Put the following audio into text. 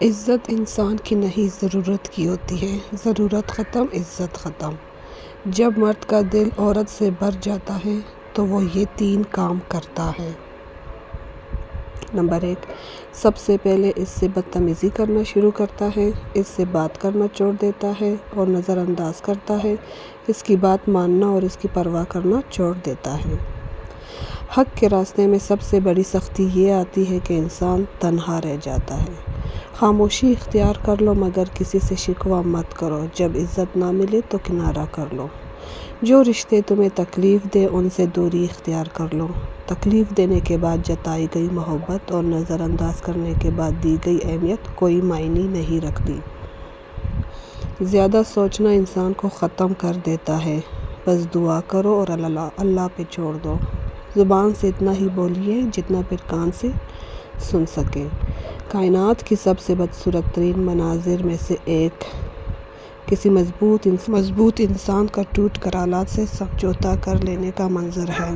عزت انسان کی نہیں ضرورت کی ہوتی ہے۔ ضرورت ختم، عزت ختم۔ جب مرد کا دل عورت سے بھر جاتا ہے تو وہ یہ 3 کام کرتا ہے۔ نمبر 1، سب سے پہلے اس سے بدتمیزی کرنا شروع کرتا ہے، اس سے بات کرنا چھوڑ دیتا ہے اور نظر انداز کرتا ہے، اس کی بات ماننا اور اس کی پرواہ کرنا چھوڑ دیتا ہے۔ حق کے راستے میں سب سے بڑی سختی یہ آتی ہے کہ انسان تنہا رہ جاتا ہے۔ خاموشی اختیار کر لو مگر کسی سے شکوہ مت کرو، جب عزت نہ ملے تو کنارہ کر لو۔ جو رشتے تمہیں تکلیف دے ان سے دوری اختیار کر لو۔ تکلیف دینے کے بعد جتائی گئی محبت اور نظر انداز کرنے کے بعد دی گئی اہمیت کوئی معنی نہیں رکھتی۔ زیادہ سوچنا انسان کو ختم کر دیتا ہے، بس دعا کرو اور اللہ پہ چھوڑ دو۔ زبان سے اتنا ہی بولیے جتنا پھر کان سے سن سکے۔ کائنات کی سب سے بدصورت ترین مناظر میں سے ایک کسی مضبوط انسان کا ٹوٹ کر آلات سے سمجھوتہ کر لینے کا منظر ہے۔